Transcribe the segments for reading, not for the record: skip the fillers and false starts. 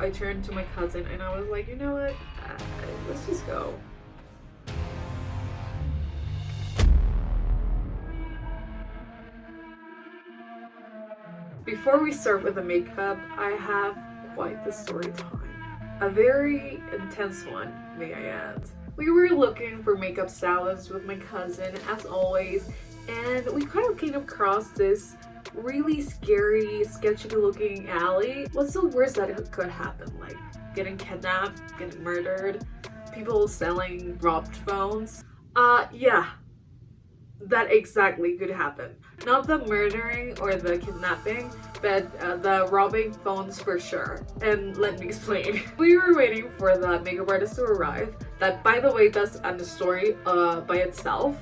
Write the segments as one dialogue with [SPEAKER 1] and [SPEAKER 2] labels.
[SPEAKER 1] I turned to my cousin and I was like, you know what? Let's just go. Before we start with the makeup, I have quite the story time. A very intense one, may I add. We were looking for makeup salads with my cousin, as always, and we kind of came across this really scary, sketchy looking alley. What's the worst that could happen? Like getting kidnapped, getting murdered, people selling robbed phones? Yeah, that exactly could happen. Not the murdering or the kidnapping, but the robbing phones for sure. And let me explain. We were waiting for the makeup artist to arrive. That, by the way, that's a story by itself.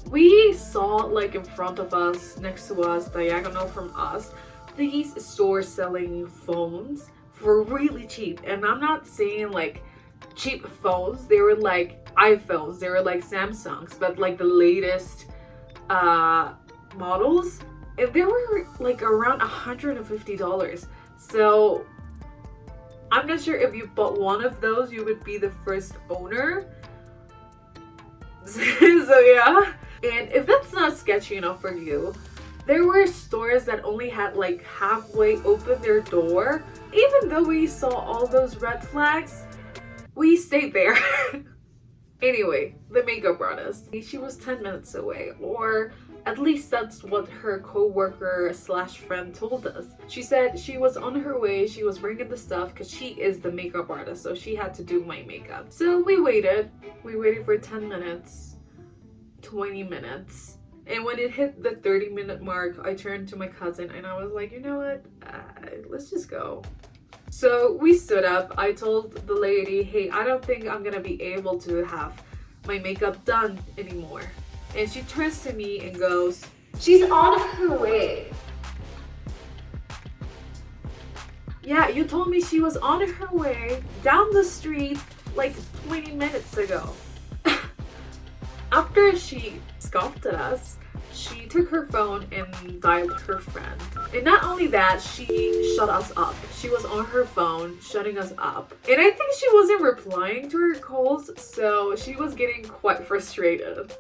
[SPEAKER 1] We saw, like, in front of us, next to us, diagonal from us, these stores selling phones for really cheap. And I'm not saying like cheap phones. They were like iPhones. They were like Samsungs, but like the latest models, and they were like around $150. So I'm not sure if you bought one of those you would be the first owner. So yeah, and if that's not sketchy enough for you, there were stores that only had like halfway open their door. Even though we saw all those red flags, we stayed there. Anyway, the makeup artist. She was 10 minutes away, or at least that's what her co-worker slash friend told us. She said she was on her way, she was bringing the stuff because she is the makeup artist, so she had to do my makeup. So we waited for 10 minutes, 20 minutes. And when it hit the 30-minute mark, I turned to my cousin and I was like, you know what, let's just go. So we stood up. I told the lady, hey, I don't think I'm gonna be able to have my makeup done anymore. And she turns to me and goes, she's on her way. Yeah, you told me she was on her way down the street like 20 minutes ago. After she scoffed at us, she took her phone and dialed her friend. And not only that, she shut us up. She was on her phone, shutting us up. And I think she wasn't replying to her calls, so she was getting quite frustrated.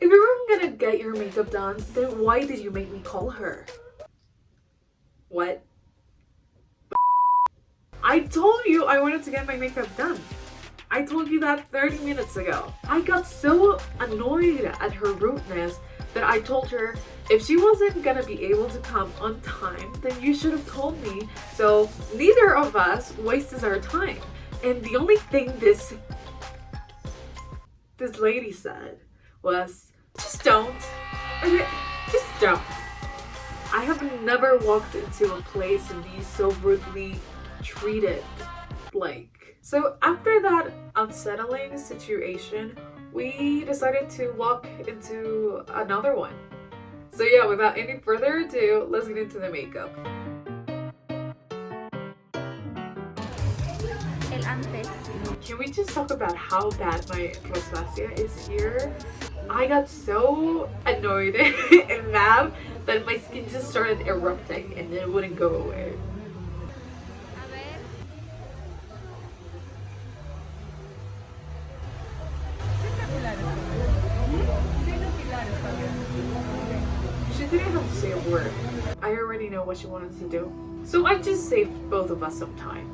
[SPEAKER 1] If you were gonna get your makeup done, then why did you make me call her? What? I told you I wanted to get my makeup done. I told you that 30 minutes ago. I got so annoyed at her rudeness that I told her if she wasn't gonna be able to come on time, then you should have told me, so neither of us wastes our time. And the only thing this lady said was, just don't. Okay, just don't. I have never walked into a place and be so rudely treated. So after that unsettling situation, we decided to walk into another one. So yeah, without any further ado, let's get into the makeup. Can we just talk about how bad my rosacea is here? I got so annoyed and mad that my skin just started erupting and it wouldn't go away. She didn't have to say a word. I already know what she wanted to do. So I just saved both of us some time.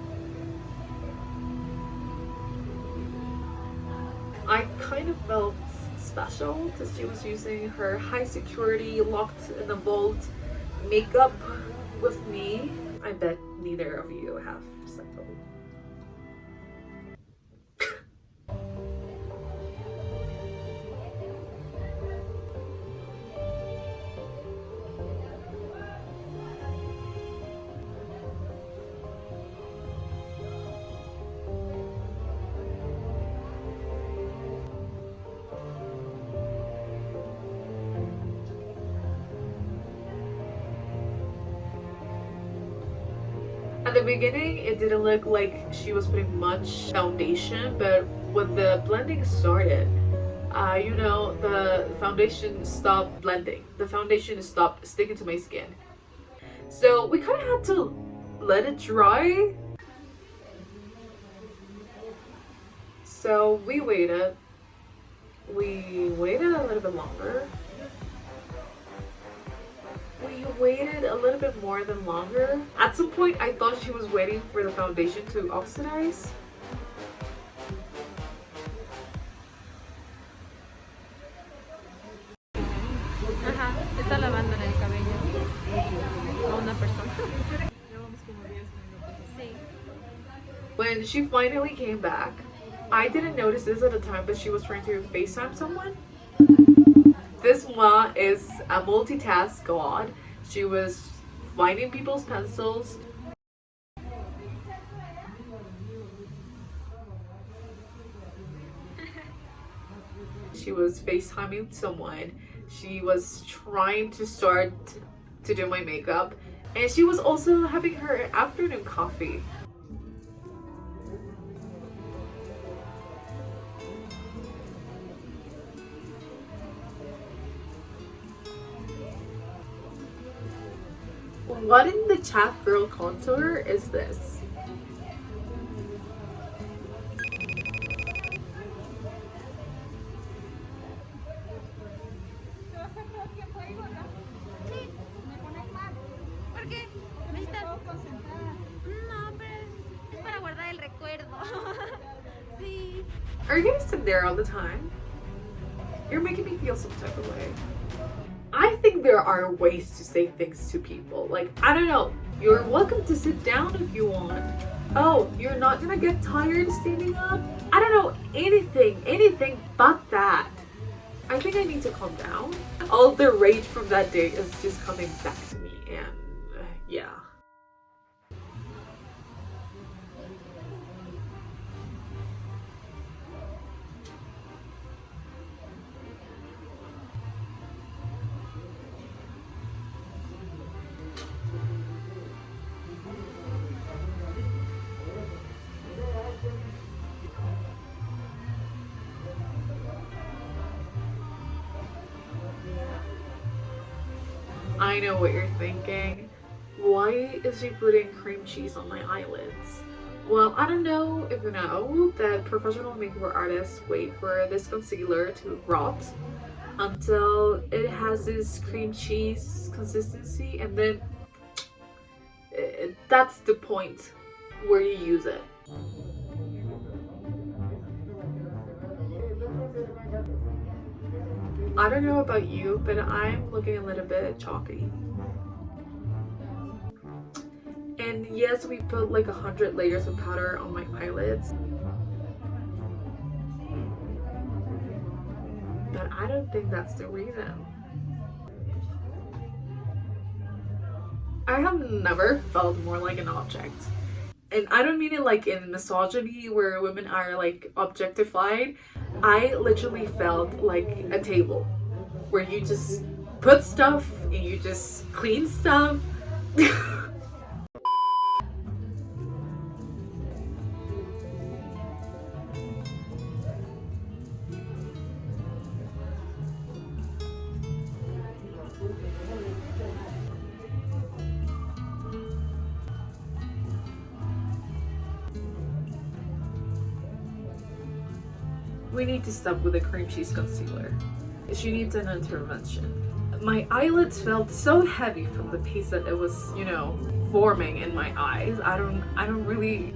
[SPEAKER 1] I kind of felt special because she was using her high security, locked in the vault makeup with me. I bet neither of you have settled. At the beginning, it didn't look like she was putting much foundation, but when the blending started, the foundation stopped blending. The foundation stopped sticking to my skin. So we kind of had to let it dry. So we waited. We waited a little bit longer. We waited a little bit more than longer. At some point, I thought she was waiting for the foundation to oxidize.
[SPEAKER 2] Ajá, está lavándole el cabello a una persona. Sí.
[SPEAKER 1] When she finally came back, I didn't notice this at the time, but she was trying to FaceTime someone. This MUA is a multitask god. She was finding people's pencils. She was FaceTiming someone. She was trying to start to do my makeup. And she was also having her afternoon coffee. What in the chat girl contour is this?
[SPEAKER 2] ¿Por qué? ¿Necesitas? No, pero es para guardar el recuerdo. Sí.
[SPEAKER 1] Are you gonna sit there all the time? You're making me feel some type of way. I think there are ways to say things to people. Like, I don't know, you're welcome to sit down if you want. Oh, you're not gonna get tired standing up? I don't know, anything but that. I think I need to calm down. All the rage from that day is just coming back to me, and yeah. I know what you're thinking. Why is she putting cream cheese on my eyelids? Well, I don't know if you know that professional makeup artists wait for this concealer to rot until it has this cream cheese consistency, and then that's the point where you use it. I don't know about you, but I'm looking a little bit chalky. And yes, we put like 100 layers of powder on my eyelids. But I don't think that's the reason. I have never felt more like an object. And I don't mean it like in misogyny where women are like objectified. I literally felt like a table where you just put stuff and you just clean stuff. We need to stop with the cream cheese concealer. She needs an intervention. My eyelids felt so heavy from the paste that it was, you know, forming in my eyes. I don't really.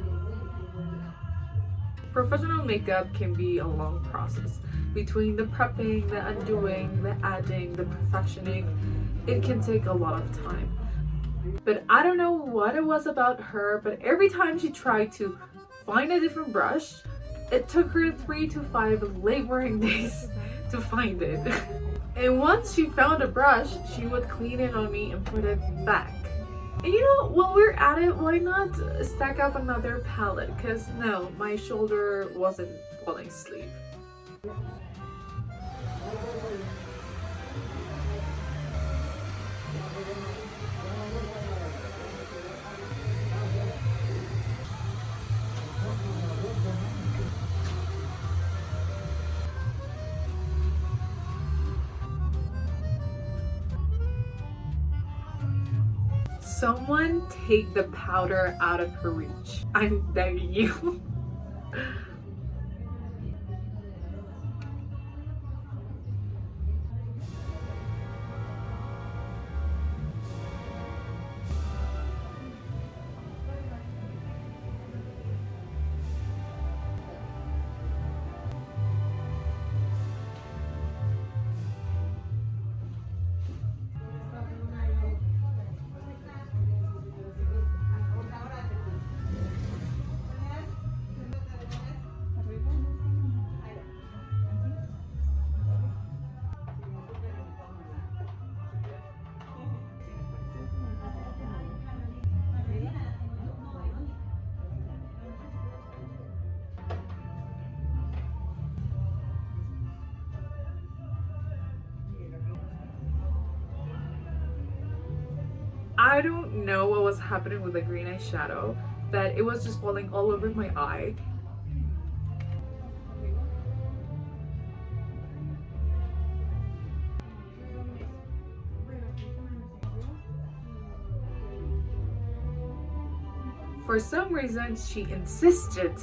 [SPEAKER 1] Professional makeup can be a long process. Between the prepping, the undoing, the adding, the perfectioning, it can take a lot of time. But I don't know what it was about her, but every time she tried to find a different brush, it took her 3 to 5 laboring days to find it. And once she found a brush, she would clean it on me and put it back. And you know, while we're at it, why not stack up another palette? Because no, my shoulder wasn't falling asleep. Someone take the powder out of her reach. I'm begging you. I don't know what was happening with the green eyeshadow, that it was just falling all over my eye. For some reason, she insisted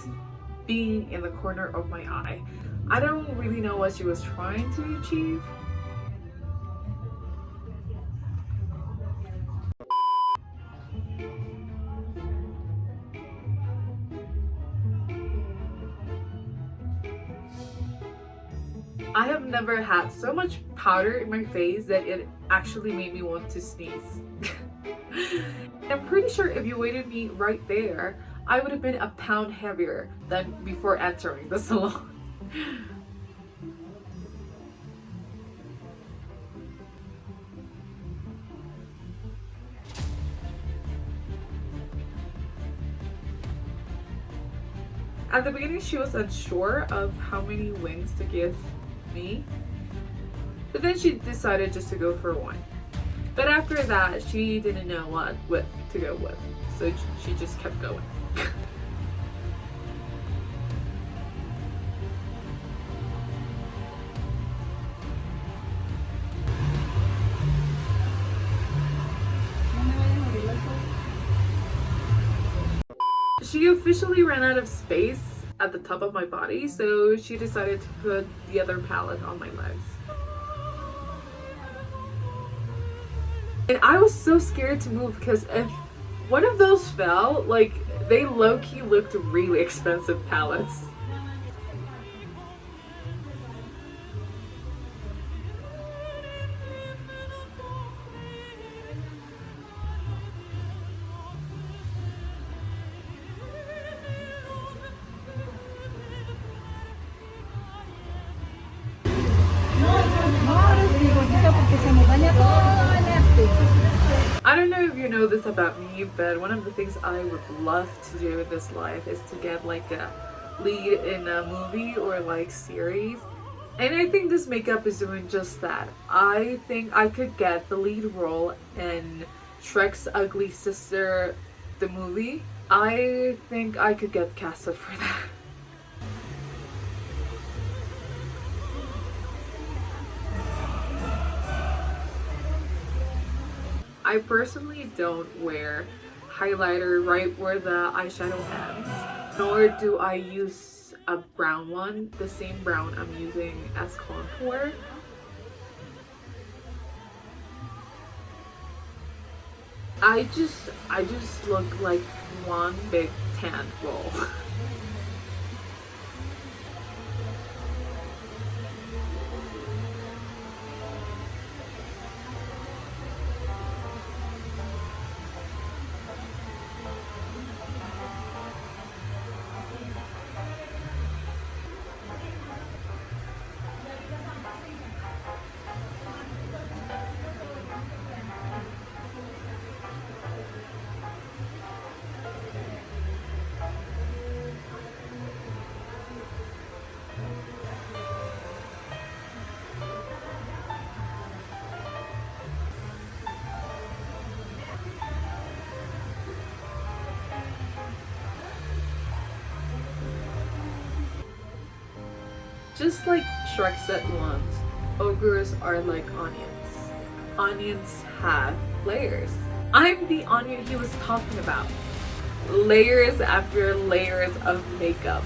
[SPEAKER 1] being in the corner of my eye. I don't really know what she was trying to achieve. I have never had so much powder in my face that it actually made me want to sneeze. I'm pretty sure if you waited me right there, I would have been a pound heavier than before entering the salon. At the beginning, she was unsure of how many wings to give me, but then she decided just to go for one. But after that, she didn't know what width to go with, so she just kept going. She officially ran out of space at the top of my body, so she decided to put the other palette on my legs. And I was so scared to move because if one of those fell, like, they low-key looked really expensive palettes. I don't know if you know this about me, but one of the things I would love to do in this life is to get like a lead in a movie or like series. And I think this makeup is doing just that. I think I could get the lead role in Shrek's Ugly Sister, the movie. I think I could get casted for that. I personally don't wear highlighter right where the eyeshadow ends, nor do I use a brown one, the same brown I'm using as contour. I just look like one big tan roll. Just like Shrek said once, ogres are like onions. Onions have layers. I'm the onion he was talking about. Layers after layers of makeup.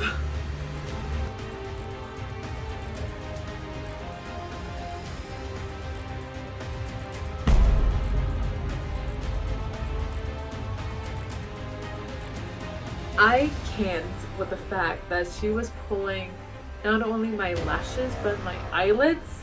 [SPEAKER 1] I can't with the fact that she was pulling not only my lashes but my eyelids.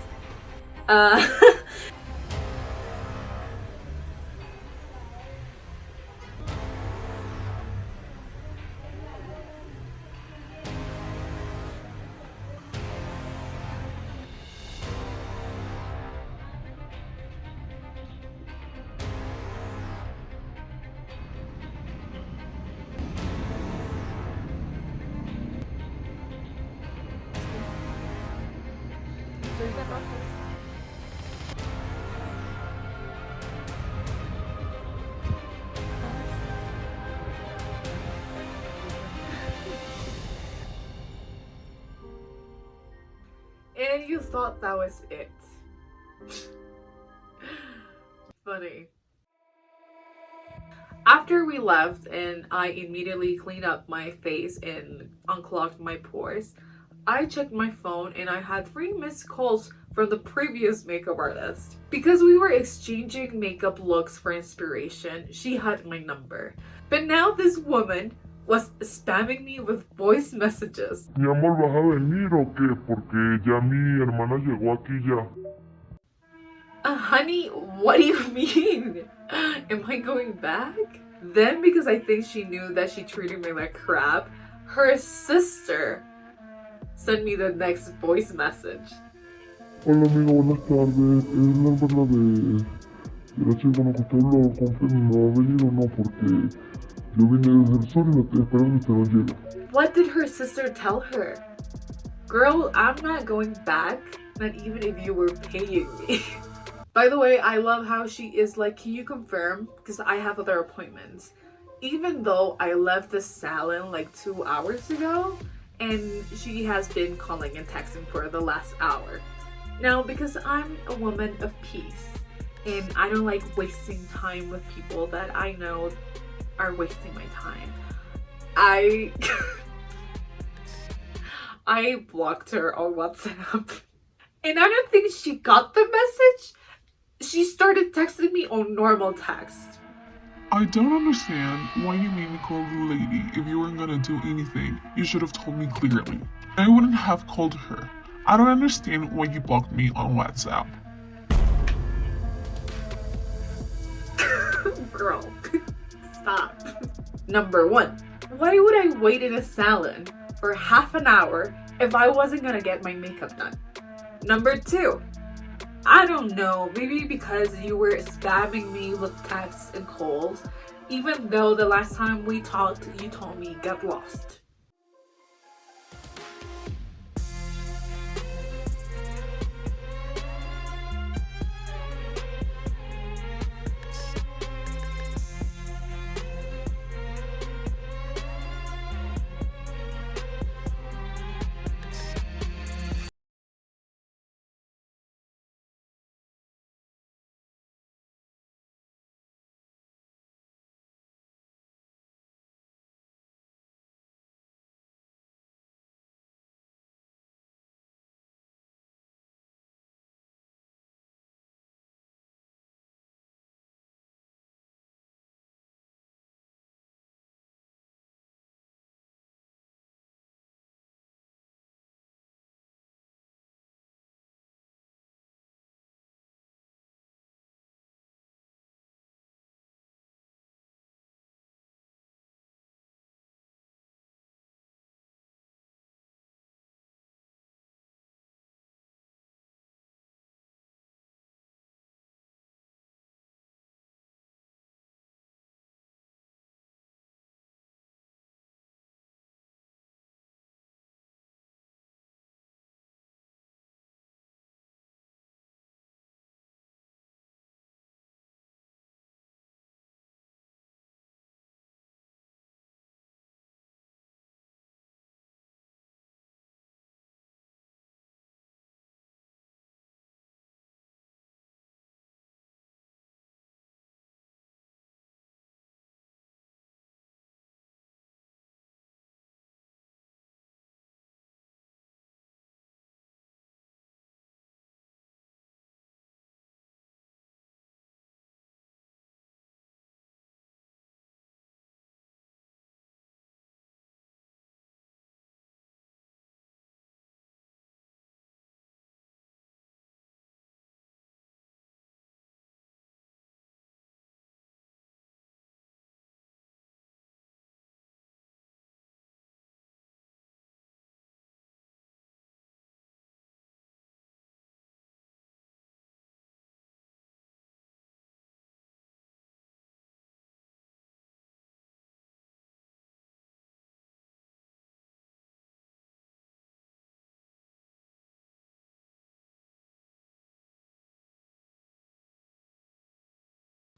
[SPEAKER 1] And you thought that was it. Funny. After we left and I immediately cleaned up my face and unclogged my pores, I checked my phone and I had 3 missed calls from the previous makeup artist. Because we were exchanging makeup looks for inspiration, she had my number. But now this woman was spamming me with voice messages.
[SPEAKER 3] Mi amor, ¿vas a venir o qué? Porque ya mi hermana llegó aquí ya.
[SPEAKER 1] Honey, what do you mean? Am I going back? Then, because I think she knew that she treated me like crap, her sister sent me the next voice message.
[SPEAKER 3] Hola amigo, buenas tardes. Es la hermana de la chica con la que usted habló. Confirme, ¿no va a venir o no? Porque yo vine desde el sur y la estoy esperando y usted no llega.
[SPEAKER 1] What did her sister tell her? Girl, I'm not going back, not even if you were paying me. By the way, I love how she is like, can you confirm? Because I have other appointments. Even though I left the salon like 2 hours ago, and she has been calling and texting for the last hour. Now, because I'm a woman of peace, and I don't like wasting time with people that I know are wasting my time, I blocked her on WhatsApp. And I don't think she got the message. She started texting me on normal text.
[SPEAKER 4] I don't understand why you made me call the lady. If you weren't gonna do anything, you should have told me clearly. I wouldn't have called her. I don't understand why you blocked me on WhatsApp.
[SPEAKER 1] Girl, stop. Number 1, why would I wait in a salon for half an hour if I wasn't gonna get my makeup done? Number 2, I don't know, maybe because you were spamming me with texts and calls, even though the last time we talked, you told me get lost.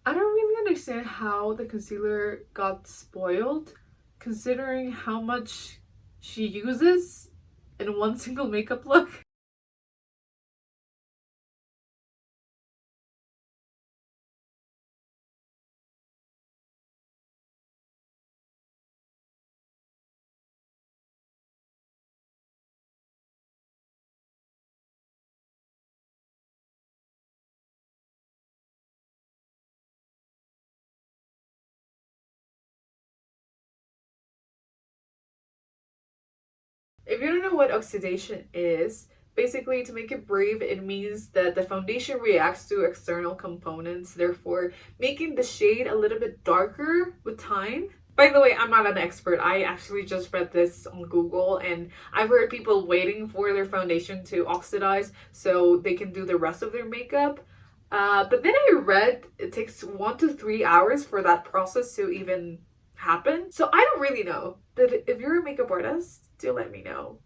[SPEAKER 1] I don't really understand how the concealer got spoiled, considering how much she uses in one single makeup look. If you don't know what oxidation is, basically to make it brief, it means that the foundation reacts to external components, therefore making the shade a little bit darker with time. By the way, I'm not an expert. I actually just read this on Google, and I've heard people waiting for their foundation to oxidize so they can do the rest of their makeup. But then I read it takes 1 to 3 hours for that process to even happen. So I don't really know. But if you're a makeup artist, do let me know.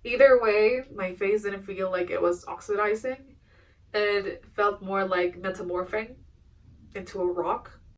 [SPEAKER 1] Either way, my face didn't feel like it was oxidizing. It felt more like metamorphing into a rock.